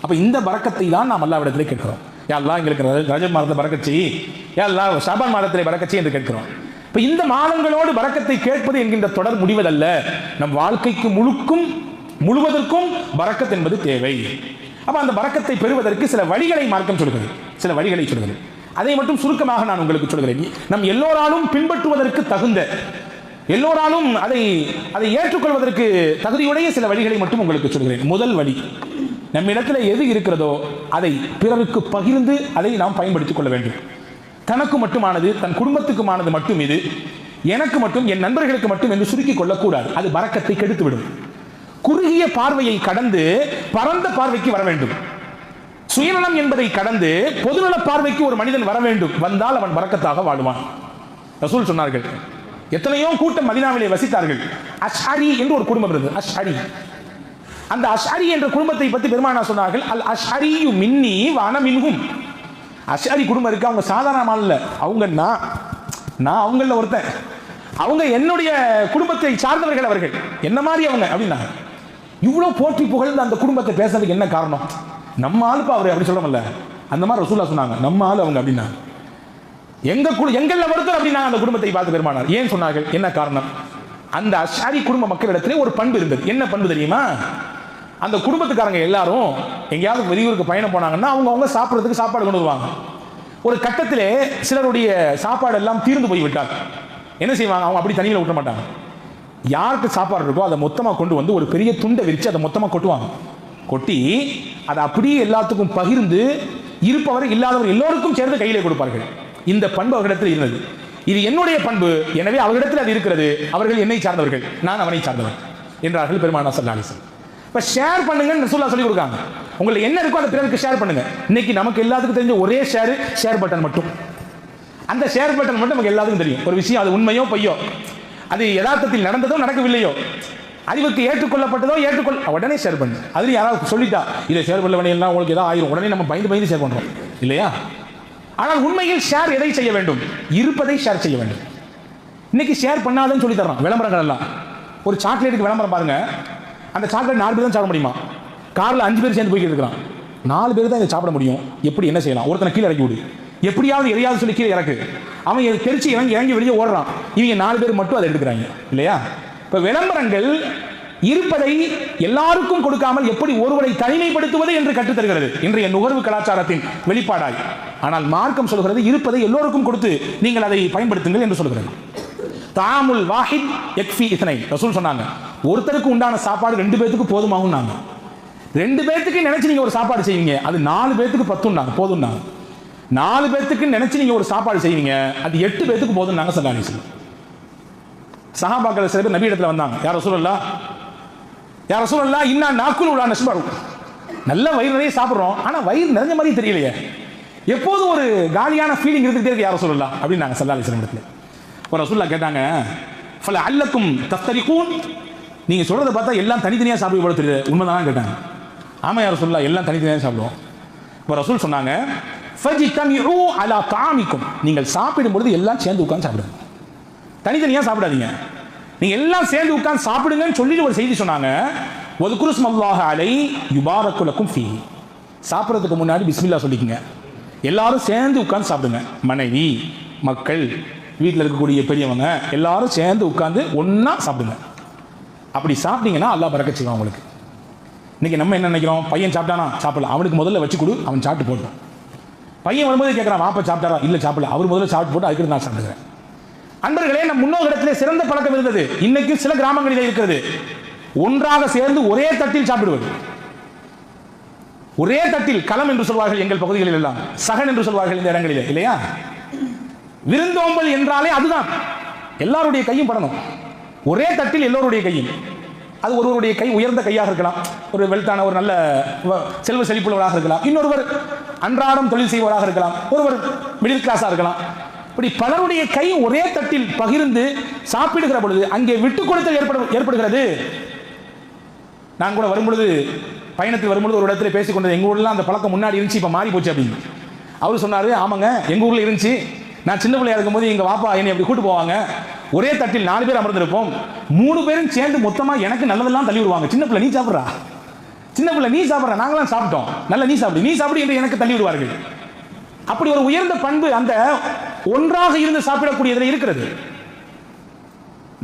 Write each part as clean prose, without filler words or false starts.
அப்போ இந்த பரக்கத்தை தான் நாம் அல்லாஹ்விடத்திலே கேட்கிறோம். யா அல்லாஹ் எங்களுக்கு ரஜப் மாதத்தை பரக்கத் செய், யா அல்லாஹ் ஷாபான் மாதத்திலே பரக்கத் செய் என்று கேட்கிறோம். இப்போ இந்த மாதங்களோடு பரக்கத்தை கேட்பது என்கின்ற தொடர் முடிவதல்ல, நம் வாழ்க்கைக்கு முழுவதற்கும் பரக்கத் என்பது தேவை. அப்போ அந்த பரக்கத்தை பெறுவதற்கு சில வழிகளை மார்க்கம் சொல்கிறது, சில வழிகளை சொல்கிறது. அதை மட்டும் சுருக்கமாக நான் உங்களுக்கு சொல்கிறேன். நம் எல்லோராலும் பின்பற்றுவதற்கு தகுந்த, எல்லோராலும் அதை ஏற்றுக்கொள்வதற்கு தகுதியுடைய சில வழிகளை மட்டும் உங்களுக்கு சொல்கிறேன். முதல் வழி, நம்மிடத்தில் எது இருக்கிறதோ அதை பிறருக்கு பகிர்ந்து அதை நாம் பயன்படுத்திக் கொள்ள வேண்டும். தனக்கு மட்டுமானது, தன் குடும்பத்துக்குமானது மட்டும் இது, எனக்கு மட்டும், என் நண்பர்களுக்கு மட்டும் என்று சுருக்கிக் கொள்ளக்கூடாது. அது பரக்கத்தை கெடுத்துவிடும். குறுகிய பார்வையை கடந்து பரந்த பார்வைக்கு வர வேண்டும். சுயநலம் என்பதை கடந்து பொதுநல பார்வைக்கு ஒரு மனிதன் வர வேண்டும். வந்தால் அவன் பரக்கத்தாக வாழுவான். ரசூல் சொன்னார்கள், எத்தனையோ கூட்டம் மதீனாவிலே வசித்தார்கள். அஷ்அரி என்று ஒரு குடும்பம் இருந்தது. அஷ்அரி, அந்த அஷ்அரி என்ற குடும்பத்தை பற்றி பெருமானார் சொன்னார்கள், அல் அஷ்அரியு மின்னி வ அன மின்ஹும். அஷ்அரி குடும்பம் இருக்கு, அவங்க சாதாரணமான இல்லை, அவங்க நான் அவங்கள ஒருத்தன், அவங்க என்னுடைய குடும்பத்தை சார்ந்தவர்கள், அவர்கள் என்ன மாதிரி அவங்க அப்படின்னா. இவ்வளோ போற்றி புகழ்ந்து அந்த குடும்பத்தை பேசுறதுக்கு என்ன காரணம்? நம்ம ஆளுப்பா அவர் அப்படி சொல்லணும்ல, அந்த மாதிரி ரசூலுல்லாஹ் சொன்னாங்க, நம்ம ஆளு அவங்க அப்படின்னா. எங்கள ஒருத்தர் அப்படின்னா அந்த குடும்பத்தை பார்த்து பெருமானார் ஏன் சொன்னார்கள்? என்ன காரணம்? அந்த அஷ்அரி குடும்ப மக்களிடத்திலே ஒரு பண்பு இருந்தது. என்ன பண்பு தெரியுமா? அந்த குடும்பத்துக்காரங்க எல்லாரும் எங்கேயாவது வெளியூருக்கு பயணம் போனாங்கன்னா அவங்க சாப்பிட்றதுக்கு சாப்பாடு கொண்டு வருவாங்க. ஒரு கட்டத்திலே சிலருடைய சாப்பாடு எல்லாம் தீர்ந்து போய்விட்டால் என்ன செய்வாங்க? அவங்க அப்படி தனியில் விட்ட மாட்டாங்க. யாருக்கு சாப்பாடு இருக்கோ அதை மொத்தமாக கொண்டு வந்து ஒரு பெரிய துண்டை விரித்து அதை மொத்தமாக கொட்டுவாங்க. கொட்டி அதை அப்படியே எல்லாத்துக்கும் பகிர்ந்து இருப்பவர் இல்லாதவர் எல்லோருக்கும் சேர்ந்து கையிலே கொடுப்பார்கள். இந்த பண்பு அவர்களிடத்தில் இருந்தது. இது என்னுடைய பண்பு, எனவே அவர்களிடத்தில் அது இருக்கிறது. அவர்கள் என்னை சார்ந்தவர்கள், நான் அவனை சார்ந்தவர் என்றார்கள் பெருமானார் ஸல்லல்லாஹு அலைஹி வஸல்லம். இப்போ ஷேர் பண்ணுங்கன்னு ரசூலுல்லாஹ் சொல்லி கொடுக்காங்க. உங்களுக்கு என்ன இருக்கோ அந்த பிறருக்கு ஷேர் பண்ணுங்க. இன்னைக்கு நமக்கு எல்லாத்துக்கும் தெரிஞ்ச ஒரே ஷேர் பட்டன் மட்டும். அந்த ஷேர் பட்டன் மட்டும் நமக்கு எல்லாத்துக்கும் தெரியும். ஒரு விஷயம் அது உண்மையோ பொய்யோ, அது யதார்த்தத்தில் நடந்ததோ நடக்கவில்லையோ, அறிவுக்கு ஏற்றுக்கொள்ளப்பட்டதோ உடனே ஷேர் பண்ணு. அது யாராவது சொல்லிட்டா இதை ஷேர் பண்ண வேண்டியெல்லாம் உங்களுக்கு ஏதாவது ஆயிரும், உடனே நம்ம பயந்து ஷேர் பண்ணுறோம் இல்லையா? ஆனால் உண்மையில் ஷேர் எதை செய்ய வேண்டும்? இருப்பதை ஷேர் செய்ய வேண்டும். இன்னைக்கு ஷேர் பண்ணாதுன்னு சொல்லி தர்றோம் விளம்பரங்கள் எல்லாம். ஒரு சாக்லேட்டுக்கு விளம்பரம் பாருங்க, அந்த சாக்லேட் 4 பேர் தான் சாப்பிட முடியுமா? காரில் 5 பேர் சேர்ந்து போய்கிட்டு இருக்கிறான், 4 பேர் தான் இதை சாப்பிட முடியும். எப்படி என்ன செய்யலாம்? ஒருத்தனை கீழே இறக்கி விடு, எப்படியாவது எதையாவது சொல்லி கீழே இறக்கு. அவன் தெரிச்சு இறங்கி வெளியே ஓடுறான், இவங்க 4 பேர் மட்டும் அதை எடுத்துக்கிறாங்க இல்லையா? இப்போ விளம்பரங்கள் இருப்பதை எல்லாருக்கும் கொடுக்காமல் எப்படி ஒருவரை தனிமைப்படுத்துவது என்று கற்றுத்தருகிறது இன்றைய நுகர்வு கலாச்சாரத்தின் வெளிப்பாடாய். ஆனால் மார்க்கம் சொல்கிறது இருப்பதை எல்லோருக்கும் கொடுத்து நீங்கள் அதை பயன்படுத்துங்கள் என்று சொல்கிறது. தாமுல் வாஹித் யக்ஃபி இத்னைன். ரசூல் சொன்னாங்க, ஒருத்தருக்கு உண்டான சாப்பாடு 2 பேத்துக்கு போதுமாகும். நாங்கள் 2 பேத்துக்கு நினைச்சு நீங்க ஒரு சாப்பாடு செய்வீங்க, அது 4 பேத்துக்கு 10 போதும். 4 பேத்துக்கு நினைச்சு நீங்க ஒரு சாப்பாடு செய்வீங்க, அது 8 பேத்துக்கு போதும். நாங்கள் ஸல்லல்லாஹு அலைஹி வஸல்லம். சஹாபாக்கள் சில பேர் நபி இடத்துல வந்தாங்க, யார் ரசூலுல்லாஹ் இன்னா நாக்குல் வலா நஸ்பரு. நல்ல வயிறு நிறைய சாப்பிட்றோம், ஆனால் வயிறு நிறைஞ்ச மாதிரி தெரியலையே, எப்போதும் ஒரு காலியான ஃபீலிங் இருந்துகிட்டே இருக்கு யார் ரசூலுல்லாஹ் அப்படின்னாங்க ஸல்லல்லாஹு அலைஹி வஸல்லம் இடத்துல. ஒரு ரசூலுல்லாஹ் கேட்டாங்க, ஃபல அல்லக்கும் தஃப்தரிகூன், நீங்கள் சொல்கிறத பார்த்தா எல்லாம் தனித்தனியாக சாப்பிடுவது போல தெரியுது, உண்மைதான் கேட்டாங்க. ஆமாம் யார் ரசூலுல்லாஹ், எல்லாம் தனித்தனியாக சாப்பிடுவோம். இப்போ ரசூல் சொன்னாங்க, ஃபஜ்தமிஉ அலா தாமிக்கும், நீங்கள் சாப்பிடும்பொழுது எல்லாம் சேர்ந்து உட்கார்ந்து சாப்பிடுங்க, தனித்தனியாக சாப்பிடாதீங்க, நீங்கள் எல்லாம் சேர்ந்து உட்கார்ந்து சாப்பிடுங்கன்னு சொல்லிட்டு ஒரு செய்தி சொன்னாங்க. வதுகுரு ஸ்மல்லாஹ அலை யுபாரக்கு லக்கும் ஃபீஹி, சாப்பிட்றதுக்கு முன்னாடி பிஸ்மில்லா சொல்லிக்கங்க, எல்லாரும் சேர்ந்து உட்கார்ந்து சாப்பிடுங்க. மனைவி, மக்கள், வீட்டில் இருக்கக்கூடிய பெரியவங்க எல்லாரும் சேர்ந்து உட்கார்ந்து ஒன்றா சாப்பிடுங்க. அப்படி சாப்பிட்டீங்கன்னா அல்லாஹ் பரக்கத் செய்வான் உங்களுக்கு. இன்னைக்கு நம்ம என்ன நினைக்கிறோம்? பையன் சாப்பிட்டானா சாப்பிடலாம், அவனுக்கு முதல்ல வச்சு கொடு, அவன் சாப்பிட்டு போட்டோம். பையன் வரும்போது கேட்குறான், வாப்பா சாப்பிட்டாரா? இல்லை சாப்பிடல, அவர் முதல்ல சாப்பிட்டு போட்டு அதுக்கு நான் சாப்பிடுகிறேன். அன்பர்களே, நம் முன்னோர்களிடத்திலே சிறந்த பழக்கம் இருந்தது, இன்னைக்கு சில கிராமங்களிலே இருக்கிறது. ஒன்றாக சேர்ந்து ஒரே தட்டில் சாப்பிடுவது. ஒரே தட்டில், களம் என்று சொல்வார்கள் எங்கள் பகுதிகளில் எல்லாம், சகன் என்று சொல்வார்கள் இந்த இடங்களிலே இல்லையா? விருந்தோம்பல் என்றாலே அதுதான், எல்லாருடைய கையும் படணும், ஒரே தட்டில் எல்லோருடைய கையும். அது ஒருவருடைய கை உயர்ந்த கையாக இருக்கலாம், ஒரு வெல்த்தான ஒரு நல்ல செல்வ செழிப்புள்ளவராக இருக்கலாம், இன்னொருவர் அன்றாடம் தொழில் செய்வராக இருக்கலாம், ஒருவர் மிடில் கிளாஸாக இருக்கலாம். இப்படி பலருடைய கை ஒரே தட்டில் பகிர்ந்து சாப்பிடுகிற பொழுது அங்கே விட்டுக் கொடுத்தல் ஏற்படுகிறது. நான் கூட வரும்பொழுது, பயணத்தில் வரும்பொழுது ஒரு இடத்துல பேசிக்கொண்டது, எங்கள் ஊர்லாம் அந்த பழக்கம் முன்னாடி இருந்துச்சு, இப்போ மாறி போச்சு அப்படின்னு. அவர் சொன்னார், ஆமாங்க எங்கள் ஊரில் இருந்துச்சு, நான் சின்ன பிள்ளையா இருக்கும்போது எங்கள் வாப்பா என்னை அப்படி கூட்டு போவாங்க, ஒரே தட்டில் 4 பேர் அமர்ந்திருப்போம், 3 பேரும் சேர்ந்து மொத்தமாக எனக்கு நல்லதெல்லாம் தள்ளி விடுவாங்க. சின்ன பிள்ளை நீ சாப்பிட்றா, சின்ன பிள்ளை நீ சாப்பிட்ற, நாங்களாம் சாப்பிட்டோம், நல்ல நீ சாப்பிடு என்று எனக்கு தள்ளி விடுவார்கள். அப்படி ஒரு உயர்ந்த பண்பு அந்த ஒன்றாக இருந்து சாப்பிடக்கூடியதில் இருக்கிறது.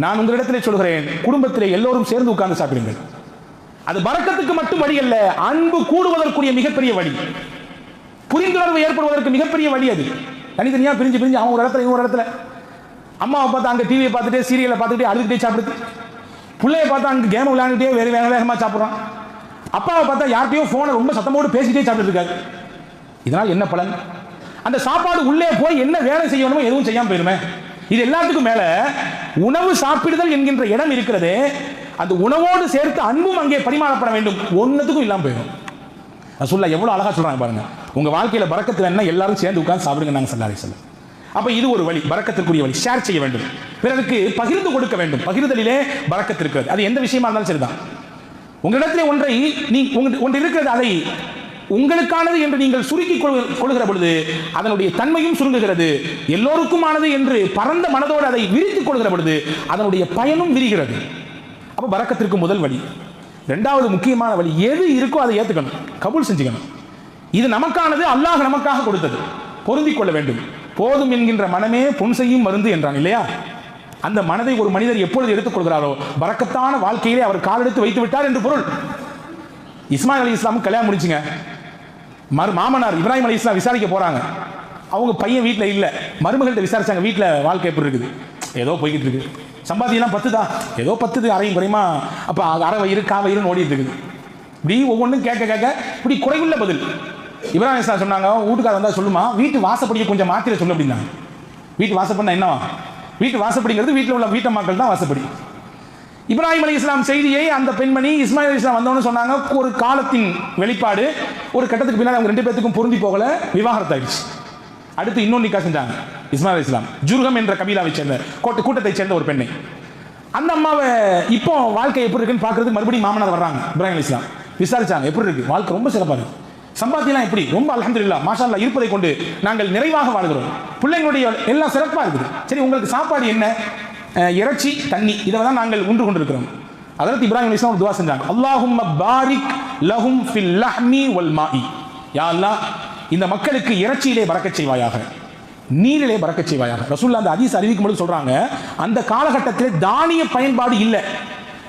நான் உங்களிடத்திலே சொல்கிறேன், குடும்பத்திலே எல்லோரும் சேர்ந்து உட்கார்ந்து சாப்பிடுங்கள். அது பரக்கத்துக்கு மட்டும் வழி அல்ல, அன்பு கூடுவதற்குரிய மிகப்பெரிய வழி, புரிந்துணர்வு ஏற்படுவதற்கு மிகப்பெரிய வழி. அது தனித்தனியா பிரிஞ்சு அவன் ஒரு இடத்துல இன்னொரு இடத்துல, அம்மாவை பார்த்தா அங்க டிவியை பார்த்துட்டு சீரியலை பார்த்துட்டு அழுதுகிட்டே சாப்பிடுது, பிள்ளைய பார்த்தா அங்க கேம் விளையாண்டுட்டே வேக வேகமா சாப்பிட்றான், அப்பாவை பார்த்தா யார்கிட்டயும் போனை ரொம்ப சத்தமோடு பேசிட்டே சாப்பிட்டு இருக்காரு. இதனால் என்ன பலன்? அந்த சாப்பாடு உள்ளே போய் என்ன வேலை செய்யணுமோ எதுவும் செய்யாம போயிருமே. இது எல்லாத்துக்கும் மேல உணவு சாப்பிடுதல் என்கின்ற இடம் இருக்கிறது, அந்த உணவோடு சேர்த்து அன்பும் அங்கே பரிமாறப்பட வேண்டும். ஒன்னத்துக்கும் இல்லாம போயிடும். ரசூலுல்லாஹ் எவ்வளவு அழகா சொல்றாங்க பாருங்க, உங்க வாழ்க்கையில பரக்கத்து என்ன எல்லாரும் சேர்ந்து உட்கார்ந்து சாப்பிடுங்க நாங்க ஸல்லல்லாஹு அலைஹி வஸல்லம். அப்ப இது ஒரு வழி, பரக்கத்திற்குரிய வழி. ஷேர் செய்ய வேண்டும், பிறருக்கு பகிர்ந்து கொடுக்க வேண்டும். பகிர்தலிலே பரக்கத்து இருக்கிறது. அது எந்த விஷயமா இருந்தாலும் சரிதான். உங்களிடத்திலே ஒன்று இருக்கிறது, அதை உங்களுக்கானது என்று நீங்கள் சுருக்கி கொள்கிற பொழுது அதனுடைய தன்மையும் சுருங்குகிறது. எல்லோருக்குமானது என்று பரந்த மனதோடு அதை விரித்துக் கொள்கிற பொழுது அதனுடைய பயனும் விரிகிறது. அப்ப பரக்கத்திற்கு முதல் வழி. இரண்டாவது முக்கியமான வழி, எது இருக்கோ அதை ஏற்றுக்கணும், கபூல் செஞ்சுக்கணும். இது நமக்கானது, அல்லாஹ் நமக்காக கொடுத்தது, பொருந்திக் கொள்ள வேண்டும். போதும் என்கின்ற மனமே பொன் செய்யும் மருந்து என்றான் இல்லையா? அந்த மனதை ஒரு மனிதர் எப்பொழுது எடுத்துக்கொள்கிறாரோ பரக்கத்தான வாழ்க்கையிலே அவர் காலெடுத்து வைத்து விட்டார் என்று பொருள். இஸ்மாயில் அலைஹிஸ்ஸலாம் கல்யாணம் முடிச்சுங்க, மாமனார் இப்ராஹிம் அலைஹிஸ்ஸலாம் விசாரிக்க போறாங்க. அவங்க பையன் வீட்டில் இல்லை, மருமகள்கிட்ட விசாரிச்சாங்க, வீட்டில் வாழ்க்கை எப்படி இருக்குது? ஏதோ போய்கிட்டு இருக்கு, சம்பாத்தியெல்லாம் 10 தான், ஏதோ 10 அரையும் குறையுமா, அப்போ அரை வயிறு காவயிறுன்னு ஓடிட்டு இருக்குது. இப்படி ஒவ்வொன்றும் கேட்க இப்படி குறைவுள்ள பதில். இப்ராஹிம் அலைஹிஸ்ஸலாம் சொன்னாங்க, வீட்டுக்கார வந்தால் சொல்லுமா, வீட்டு வாசப்படியை கொஞ்சம் மாத்திர சொல்லு அப்படின்னாங்க. வீட்டு வாசப்படினா என்னவா? வீட்டு வாசப்படிங்கிறது வீட்டில் உள்ள வீட்டு மக்கள் தான் வாசப்படி. இப்ராஹிம் அலைஹிஸ்ஸலாம் செய்தியை அந்த பெண்மணி இஸ்மாயில் அலைஹிஸ்ஸலாம் வந்தவொன்னு சொன்னாங்க. ஒரு காலத்தின் வெளிப்பாடு, ஒரு கட்டத்துக்கு பின்னாடி அவங்க 2 பேத்துக்கும் பொருந்தி போகல, விவாகரத்து ஆயிடுச்சு. அடுத்து இன்னொன்று நிக்கா செஞ்சாங்க இஸ்மாயில் அலைஹிஸ்ஸலாம். ஜுர்ஹம் என்ற கபீலாவை சேர்ந்த கூட்டத்தை சேர்ந்த ஒரு பெண்ணை. அந்த அம்மாவை இப்போ வாழ்க்கை எப்படி இருக்குன்னு பார்க்கறதுக்கு மறுபடியும் மாமனார் வர்றாங்க. இப்ராஹிம் அலைஹிஸ்ஸலாம் விசாரிச்சாங்க, எப்படி இருக்கு வாழ்க்கை? ரொம்ப சிறப்பாக இருக்கு, சம்பாத்தியெல்லாம் எப்படி? ரொம்ப அல்ஹம்துலில்லாஹ் மாஷா அல்லாஹ் இருப்பதை கொண்டு நாங்கள் நிறைவாக வாழ்கிறோம், பிள்ளைங்களுடைய எல்லாம் சிறப்பாக இருக்குது. சரி, உங்களுக்கு சாப்பாடு என்ன? இறைச்சி தண்ணி, இதை தான் நாங்கள் உண்டு கொண்டிருக்கிறோம். அதற்கு இப்ராஹிம் அலைஹிஸ்ஸலாம் ஒரு துஆ செஞ்சாங்க, அல்லாஹும்ம பாரிக் லஹும் ஃபில் லஹ்மி வல் மாஇ. யா அல்லாஹ், இந்த மக்களுக்கு இறைச்சியிலே பரக்கத் செய்வாயாக, நீரிலே பரக்கத் செய்வாயாக. ரசூலுல்லாஹ் அந்த ஹதீஸ் அறிவிக்கும் பொழுது சொல்றாங்க, அந்த காலகட்டத்தில் தானிய பயன்பாடு இல்லை,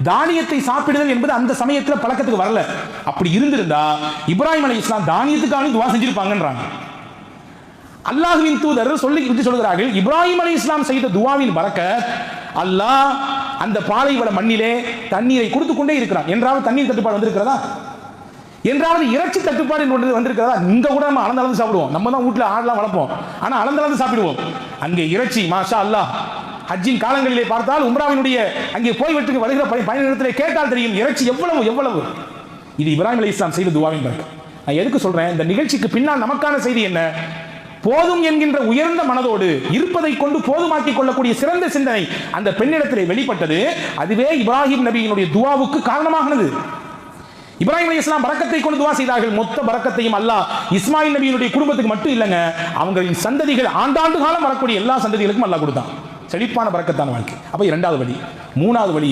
தானியத்தை சாப்பிடுதல் என்பது அந்த சமயத்தில் பழக்கத்துக்கு வரல. அப்படி இருந்திருந்தா இப்ராஹிம் அலைஹிஸ்ஸலாம் தானியத்துக்காக துஆ செஞ்சிருப்பாங்கன்றாங்க. அல்லாஹ்வின் தூதர் சொல்கிறார்கள், இப்ராஹிம் அலைஹிஸ்ஸலாம் செய்த துஆவின் பரக்கத் அல்லாஹ் அந்த பாலைவன மண்ணிலே தண்ணீரை கொடுத்து கொண்டே இருக்கிறான். என்றாவது தண்ணீர் தட்டுப்பாடு வந்திருக்கிறதா? என்றாவது இறைச்சி தட்டுப்பாடு வந்திருக்கிறதா? இங்க கூட நம்ம அளந்து சாப்பிடுவோம், நம்ம தான் வீட்டில் ஆடலாம் வளர்ப்போம், ஆனா அளந்து சாப்பிடுவோம். அங்கே இறைச்சி மாஷா அல்லாஹ். ஹஜ்ஜின் காலங்களிலே பார்த்தால் உம்ராவினுடைய அங்கே போய்விட்டு வருகிற பயணத்திலே கேட்டால் தெரியும் இறைச்சி எவ்வளவு எவ்வளவு. இது இப்ராஹிம் அலைஹிஸ்ஸலாம் செய்த துஆவின் பரக்கத். நான் எதுக்கு சொல்றேன்? இந்த நிகழ்ச்சிக்கு பின்னால் நமக்கான செய்தி என்ன? போதும் என்கின்ற உயர்ந்த மனதோடு இருப்பதை கொண்டு போதுமாக்கிக் கொள்ளக்கூடிய சிறந்த சிந்தனை அந்த பெண்ணிடத்திலே வெளிப்பட்டது. அதுவே இப்ராஹிம் நபியினுடைய துஆவுக்கு காரணமானது. இப்ராஹிம் அலைஹிஸ்ஸலாம் பரக்கத்தை கொண்டு துஆ செய்தார்கள். மொத்த பரக்கத்தையும் அல்லாஹ் இஸ்மாயில் நபியினுடைய குடும்பத்துக்கு மட்டும் இல்லைங்க, அவங்களின் சந்ததிகள் ஆண்டாண்டு காலம் வரக்கூடிய எல்லா சந்ததிகளுக்கும் அல்லாஹ் கொடுத்தான். செழிப்பான பரக்கத்தான வாழ்க்கை. அப்ப இரண்டாவது வழி. மூணாவது வழி,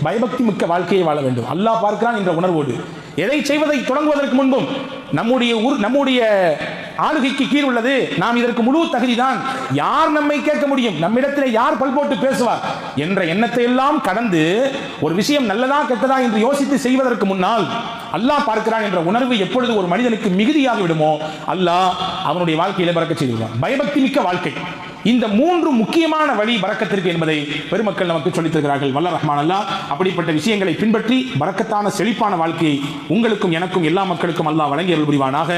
பயபக்தி மிக்க வாழ்க்கையை வாழ வேண்டும். அல்லாஹ் பார்க்கிறான் என்ற உணர்வோடு எதை செய்வதை தொடங்குவதற்கு முன்பும் நம்முடைய ஆளுகைக்கு கீழ் உள்ளது, நாம் இதற்கு முழு தகுதிதான், யார் நம்மை கேட்க முடியும், நம்மிடத்தில் யார் பல்போட்டு பேசுவார் என்ற எண்ணத்தை எல்லாம் கடந்து ஒரு விஷயம் நல்லதா கெட்டதா என்று யோசித்து செய்வதற்கு முன்னால் அல்லாஹ் பார்க்கிறான் என்ற உணர்வு எப்பொழுது ஒரு மனிதனுக்கு மிகுதியாகி விடுமோ அல்லாஹ் அவனுடைய வாழ்க்கையில பரக்கத் செய்துள்ளான். பயபக்தி மிக்க வாழ்க்கை. இந்த 3 முக்கியமான வழி பரக்கத்திற்கு என்பதை பெருமக்கள் நமக்கு சொல்லித் தருகிறார்கள். வல்ல ரஹ்மான் அல்லாஹ் அப்படிப்பட்ட விஷயங்களை பின்பற்றி பரக்கத்தான செழிப்பான வாழ்க்கையை உங்களுக்கும் எனக்கும் எல்லா மக்களுக்கும் அல்லாஹ் வழங்கி அருள் புரிவானாக.